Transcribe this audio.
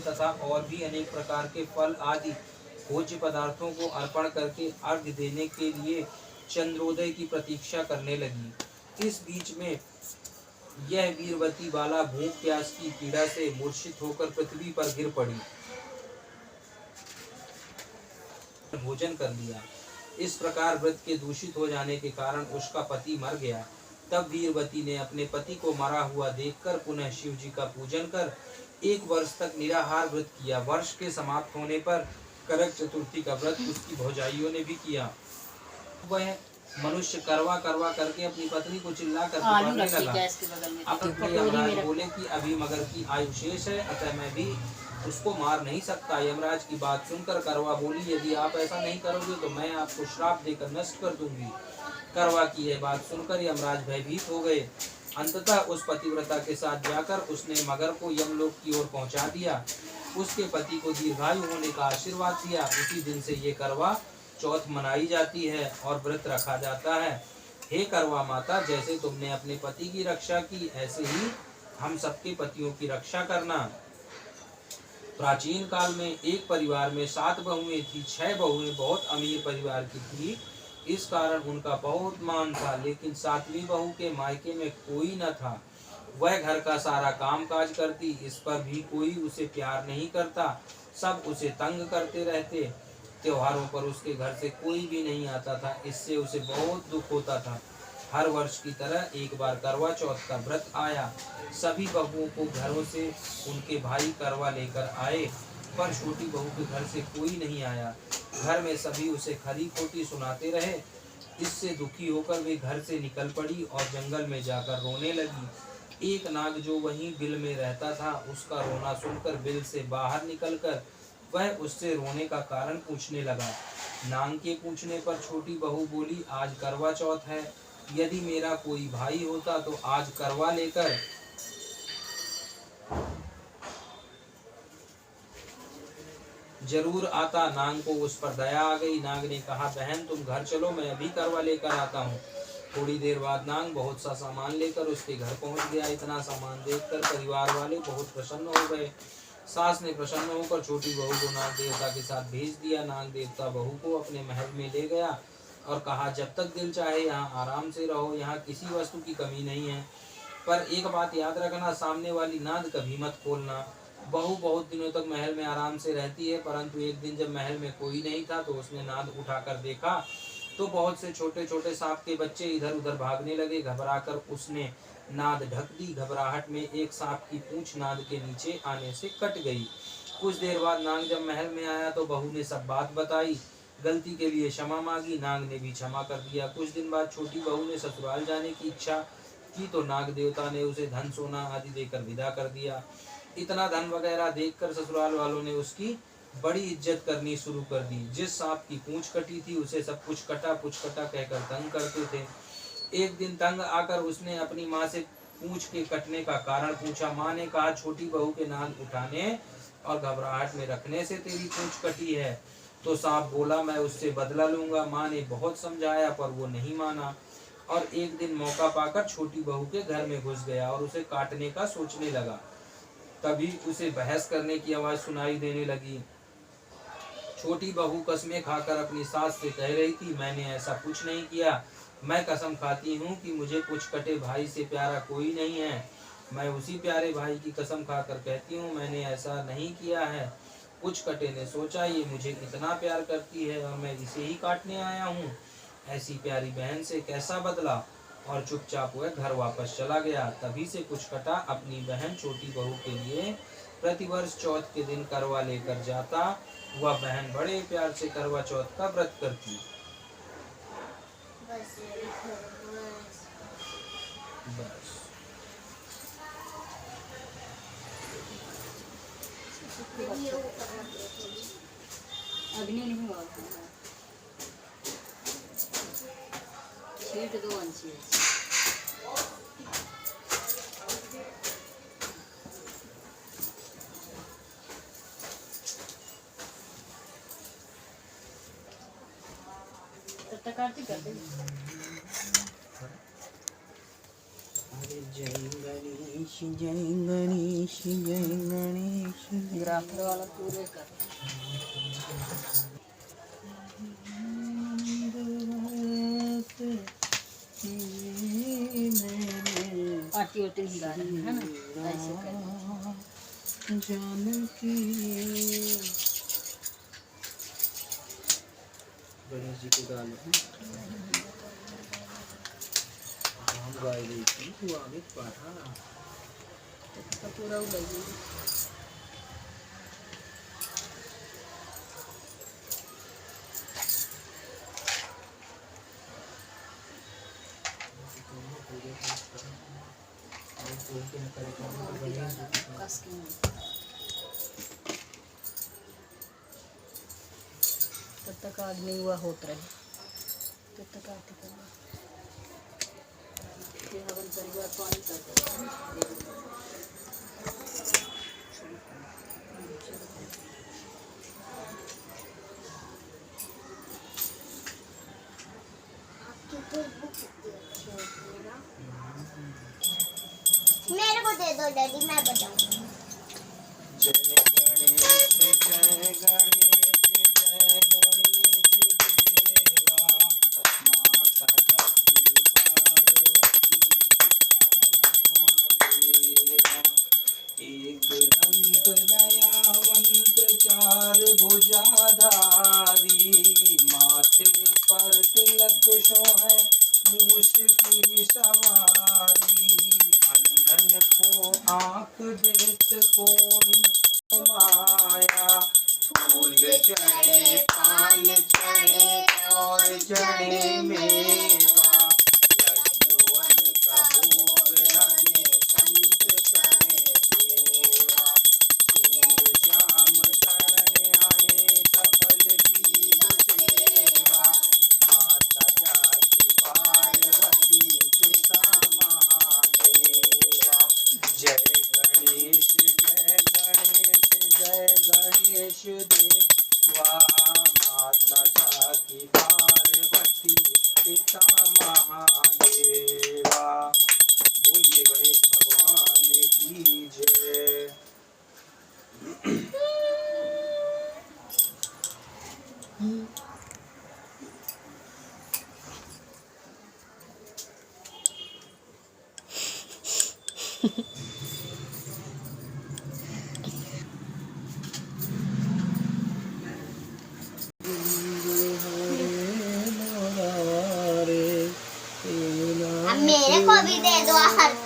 पान तथा और भी अनेक प्रकार के फल आदि भोज्य पदार्थों को अर्पण करके अर्घ्य देने के लिए चंद्रोदय की प्रतीक्षा करने लगी। इस बीच में यह वीरवती बाला भूख प्यास की पीड़ा से मूर्छित होकर पृथ्वी पर गिर पड़ी। भोजन कर लिया। इस प्रकार व्रत के दूषित हो जाने के कारण उसका पति मर गया। तब वीरवती ने अपने पति को मरा हुआ देखकर पुनः शिव जी का पूजन कर 1 वर्ष तक निराहार व्रत किया। वर्ष के समाप्त होने पर करक चतुर्थी का व्रत उसकी भौजाइयों ने भी किया। वह मनुष्य करवा करवा करके अपनी पत्नी को चिल्ला कर पुकारने लगा। अपने यमराज बोले कि अभी मगर की आयु शेष है, अतः मैं भी उसको मार नहीं सकता। यमराज की बात सुनकर करवा बोली, यदि आप ऐसा नहीं करोगे तो मैं आपको श्राप देकर नष्ट कर दूंगी। करवा की यह बात सुनकर यमराज भयभीत हो गए। अंततः उस पतिव्रता के साथ जाकर उसने मगर को यमलोक की ओर पहुंचा दिया। उसके पति को दीर्घायु होने का आशीर्वाद दिया। उसी दिन से ये करवा चौथ मनाई जाती है और व्रत रखा जाता है। हे करवा माता, जैसे तुमने अपने पति की रक्षा की, ऐसे ही हम सबके पतियों की रक्षा करना। प्राचीन काल में एक परिवार में 7 बहुएं थी। 6 बहुएं बहुत अमीर परिवार की थी, इस कारण उनका बहुत मान था। लेकिन 7वीं बहू के मायके में कोई न था। वह घर का सारा काम काज करती, इस पर भी कोई उसे प्यार नहीं करता। सब उसे तंग करते रहते। त्योहारों पर उसके घर से कोई भी नहीं आता था, इससे उसे बहुत दुख होता था। हर वर्ष की तरह एक बार करवा चौथ का व्रत आया। सभी बहुओं को घरों से उनके भाई करवा लेकर आए, पर छोटी बहू के घर से कोई नहीं आया। घर में सभी उसे खरी खोटी सुनाते रहे। इससे दुखी होकर वे घर से निकल पड़ी और जंगल में जाकर रोने लगी। एक नाग जो वहीं बिल में रहता था, उसका रोना सुनकर बिल से बाहर निकलकर वह उससे रोने का कारण पूछने लगा। नाग के पूछने पर छोटी बहू बोली, आज करवा चौथ है, यदि मेरा कोई भाई होता तो आज करवा लेकर जरूर आता। नाग को उस पर दया आ गई। नाग ने कहा, बहन तुम घर चलो, मैं अभी करवा लेकर आता हूँ। थोड़ी देर बाद नाग बहुत सा सामान लेकर उसके घर पहुँच गया। इतना सामान देखकर परिवार वाले बहुत प्रसन्न हो गए। सास ने प्रसन्न होकर छोटी बहू को नाग देवता के साथ भेज दिया। नाग देवता बहू को अपने महल में ले गया और कहा, जब तक दिल चाहे यहाँ आराम से रहो, यहाँ किसी वस्तु की कमी नहीं है, पर एक बात याद रखना, सामने वाली नाद कभी मत खोलना। बहू बहुत दिनों तक महल में आराम से रहती है, परंतु एक दिन जब महल में कोई नहीं था तो उसने नाद उठाकर देखा तो बहुत से छोटे छोटे सांप के बच्चे इधर उधर भागने लगे। घबराकर उसने नाद ढक दी। घबराहट में एक सांप की पूंछ नाद के नीचे आने से कट गई। कुछ देर बाद नाग जब महल में आया तो बहू ने सब बात बताई। गलती के लिए क्षमा मांगी। नाग ने भी क्षमा कर दिया। कुछ दिन बाद छोटी बहू ने ससुराल जाने की इच्छा की तो नाग देवता ने उसे धन सोना आदि देकर विदा कर दिया। इतना धन वगैरह देखकर ससुराल वालों ने उसकी बड़ी इज्जत करनी शुरू कर दी। जिस सांप की पूंछ कटी थी उसे सब कुछ कटा कहकर तंग करते थे। एक दिन तंग आकर उसने अपनी माँ से पूंछ के कटने का कारण पूछा। माँ ने कहा, छोटी बहू के नाद उठाने और घबराहट में रखने से तेरी पूंछ कटी है। तो सांप बोला, मैं उससे बदला लूंगा। माँ ने बहुत समझाया पर वो नहीं माना और एक दिन मौका पाकर छोटी बहू के घर में घुस गया और उसे काटने का सोचने लगा। तभी उसे बहस करने की आवाज सुनाई देने लगी। छोटी बहू कसमें खाकर अपनी सास से कह रही थी, मैंने ऐसा कुछ नहीं किया। मैं कसम खाती हूँ कि मुझे कुछ कटे भाई से प्यारा कोई नहीं है। मैं उसी प्यारे भाई की कसम खाकर कहती हूँ, मैंने ऐसा नहीं किया है। कुछ कटे ने सोचा, ये मुझे इतना प्यार करती है और मैं इसे ही काटने आया हूँ। ऐसी प्यारी बहन से कैसा बदला, और चुपचाप वह घर वापस चला गया। तभी से कुछ कटा अपनी बहन छोटी बहू के लिए प्रतिवर्ष चौथ के दिन करवा लेकर जाता। वह बहन बड़े प्यार से करवा चौथ का व्रत करती। बस अग्नि नहीं हुआ छीट दो अंशी कार्तिक कर दे। जय गणेश जय गणेश जय गणेश। ग्राफर वाला पूरे कर पार्टी वार्टी नहीं गा रहे है ना ऐसे कर जानकी गणेश जी के गाने हम गाए गई थी तू आगे पढ़ा तो पूरा उड़ाइए तब तक आग नहीं हुआ होता रहे तब तक आरती करना हवन परिवार पानी करता मेरे को दे दो डैडी मैं बजाऊंगी जय गणेश जय गणेश जय गणेश देवा माता जाकी पार्वती पिता महादेवा एक दंत दयावंत चार भुजाधारी माथे पर तिलक शोभे मूष की सवारी अंधन को आँख देत को माया फूल चढ़े पान चढ़े और चढ़े मेवा लड्डुअन का भोग लगे संत करे सेवा सूर श्याम शरण आए सफल बीज सेवा माता जाकी पार्वती पिता महादेवा जय गणेश जय गणेश जय गणेश देवा माता जाकी पार्वती पिता महादेवा बोलिए गणेश भगवान की जय। अब मेरे को भी दे दो आरती